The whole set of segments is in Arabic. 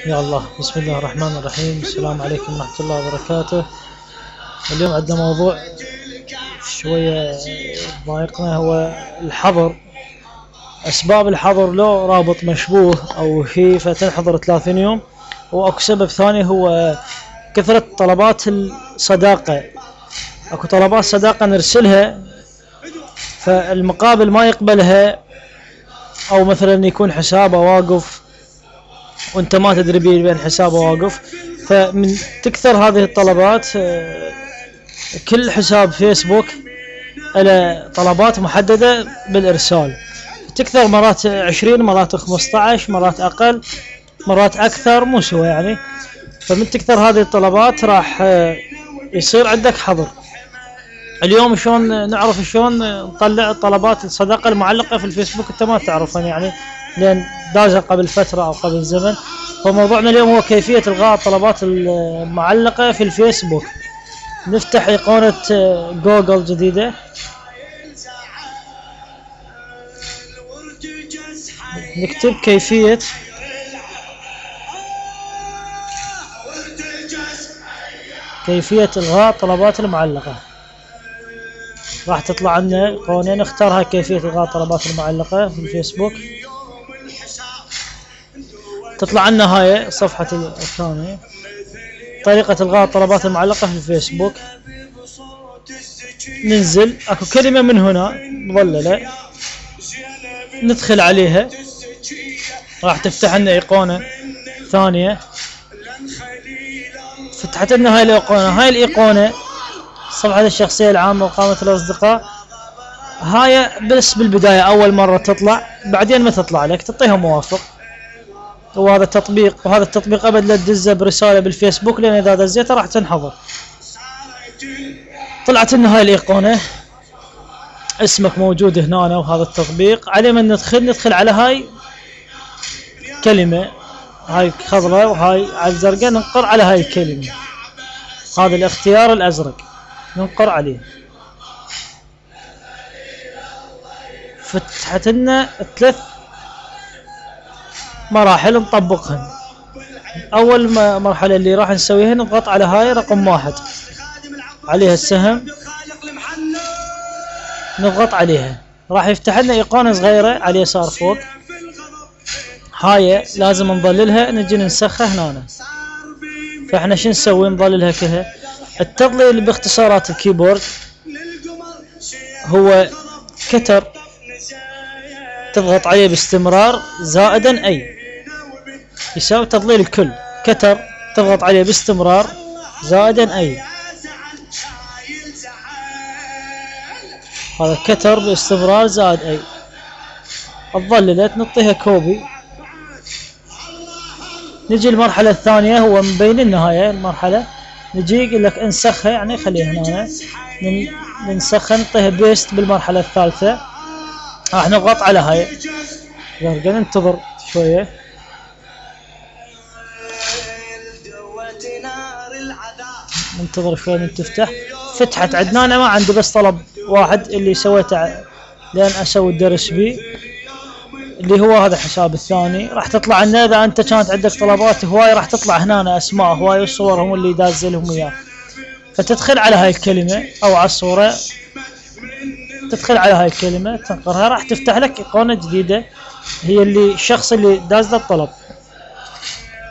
يا الله، بسم الله الرحمن الرحيم. السلام عليكم ورحمة الله وبركاته. اليوم عندنا موضوع شوية ضايقنا، هو الحظر. أسباب الحظر له رابط مشبوه أو شيء فتنحظر 30 يوم، وأكو سبب ثاني هو كثرة طلبات الصداقة. أكو طلبات صداقة نرسلها فالمقابل ما يقبلها، أو مثلا يكون حسابه واقف وانت ما تدري بين حسابه واقف. فمن تكثر هذه الطلبات، كل حساب فيسبوك له طلبات محددة بالإرسال، تكثر مرات 20، مرات 15، مرات أقل، مرات أكثر، مو سوى يعني. فمن تكثر هذه الطلبات راح يصير عندك حظر. اليوم شلون نعرف شلون نطلع الطلبات الصداقة المعلقة في الفيسبوك؟ انت ما تعرفها يعني، لأن دازها قبل فترة أو قبل زمن. فموضوعنا اليوم هو كيفية إلغاء الطلبات المعلقة في الفيسبوك. نفتح أيقونة جوجل جديدة، نكتب كيفية إلغاء الطلبات المعلقة. راح تطلع لنا أيقونة نختارها، كيفية إلغاء الطلبات المعلقة في الفيسبوك. تطلع لنا هاي صفحة الثانية، طريقة إلغاء الطلبات المعلقة في الفيسبوك. ننزل اكو كلمة من هنا مظللة، ندخل عليها، راح تفتح لنا ايقونة ثانية. فتحت لنا هاي الايقونة، صفحة الشخصية العامة وقائمة الاصدقاء. هاي بس بالبداية اول مرة تطلع، بعدين ما تطلع لك تعطيها موافق. وهذا التطبيق ابد لا تدزه برسالة بالفيسبوك، لان اذا دزيته راح تنحظر. طلعت لنا هاي الايقونة، اسمك موجود هنا وهذا التطبيق. عليه من ندخل على هاي كلمة، هاي خضراء وهاي على الزرقاء، ننقر على هاي الكلمة. هذا الاختيار الازرق ننقر عليه. فتحت لنا 3 مراحل نطبقهن. اول مرحلة اللي راح نسويها، نضغط على هاي رقم 1 عليها السهم، نضغط عليها راح يفتح لنا ايقونة صغيرة على اليسار فوق. هاي لازم نظللها، نجي ننسخها هنا. فاحنا شو نسوي؟ نظللها كها. التضليل باختصارات الكيبورد هو كتر، تضغط عليه باستمرار زائدا اي، يساوي تضليل الكل. كتر تضغط عليه باستمرار زائدا اي، هذا كتر باستمرار زائد اي. تظللت نعطيها كوبي. نجي المرحلة الثانية، هو مبين لنا هاي المرحلة، نجي يقول لك انسخها، يعني خليها هنا ننسخها، نعطيها بيست بالمرحلة الثالثة. راح نضغط على هاي، ننتظر شوية. ننتظر شوية من تفتح. فتحت عندنا. انا ما عندي بس طلب واحد اللي سويته لان اسوي الدرس بيه، اللي هو هذا الحساب الثاني. راح تطلع لنا اذا انت كانت عندك طلبات هواي، راح تطلع هنا اسماء هواي وصورهم اللي دازلهم اياه. فتدخل على هاي الكلمة او على الصورة، تدخل على هاي الكلمة تنقرها، راح تفتح لك ايقونة جديدة، هي اللي الشخص اللي داز له الطلب.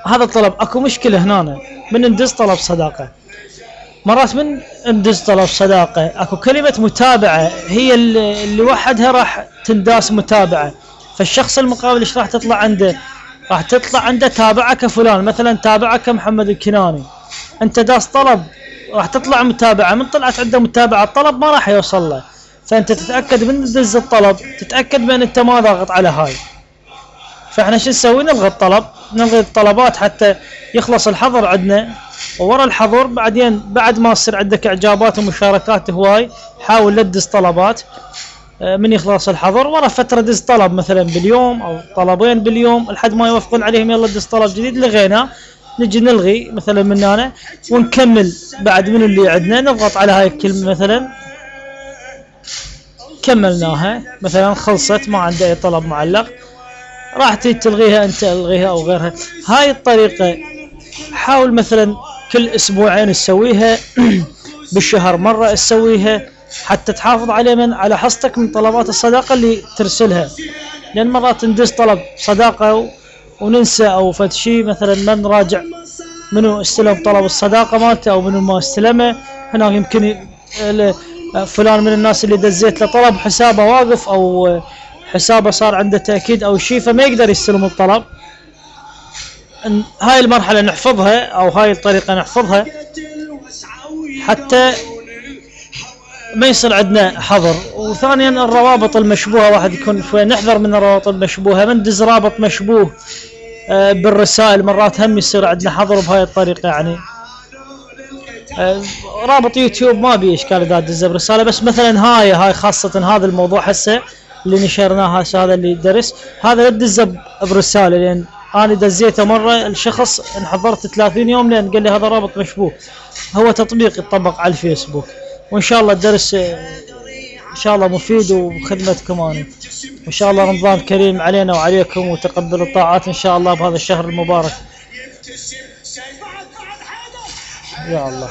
هذا الطلب اكو مشكلة هنا، من ندز طلب صداقة. مرات من ندز طلب صداقة اكو كلمة متابعة، هي اللي وحدها راح تنداس متابعة. فالشخص المقابل ايش راح تطلع عنده؟ راح تطلع عنده تابعك فلان، مثلا تابعك محمد الكناني، انت داس طلب راح تطلع متابعة. من طلعت عنده متابعة الطلب ما راح يوصل له. فانت تتأكد من دز الطلب، تتأكد بان انت ما ضاغط على هاي. فاحنا شو نسوي؟ نلغي الطلب، نلغي الطلبات حتى يخلص الحظر عندنا. وورا الحظر بعدين، بعد ما تصير عندك اعجابات ومشاركات هواي، حاول لا تدز طلبات. من يخلص الحظر ورا فترة دز طلب مثلا باليوم او طلبين باليوم لحد ما يوافقون عليهم، يلا دز طلب جديد. لغينا نجي نلغي مثلا من هنا ونكمل بعد من اللي عندنا. نضغط على هاي الكلمة مثلا، كملناها مثلا خلصت ما عنده اي طلب معلق. راح تلغيها انت، الغيها او غيرها. هاي الطريقة حاول مثلا كل اسبوعين تسويها بالشهر مرة تسويها، حتى تحافظ على حصتك من طلبات الصداقة اللي ترسلها. لان مرات ندز طلب صداقة وننسى او فد شيء، مثلا ما نراجع منو استلم طلب الصداقة مالته او منو ما استلمه. هنا يمكن فلان من الناس اللي دزيت له طلب حسابه واقف او حسابه صار عنده تأكيد او شيء، فما يقدر يستلم الطلب. هاي المرحلة نحفظها او هاي الطريقة نحفظها حتى ما يصير عندنا حظر. وثانيا الروابط المشبوهة، واحد يكون شوي نحذر من الروابط المشبوهة، من دز رابط مشبوه بالرسائل مرات هم يصير عندنا حظر بهاي الطريقة. يعني رابط يوتيوب ما بيه اشكال اذا تدزه برسالة، بس مثلا هاي خاصة هذا الموضوع هسه اللي نشرناه هذا اللي درس، هذا لا تدزه برسالة، لان انا دزيته مرة الشخص انحضرت 30 يوم لان قال لي هذا رابط مشبوه. هو تطبيق يطبق على الفيسبوك. وان شاء الله الدرس ان شاء الله مفيد وخدمتكم انا، وان شاء الله رمضان كريم علينا وعليكم، وتقبل الطاعات ان شاء الله بهذا الشهر المبارك يا الله.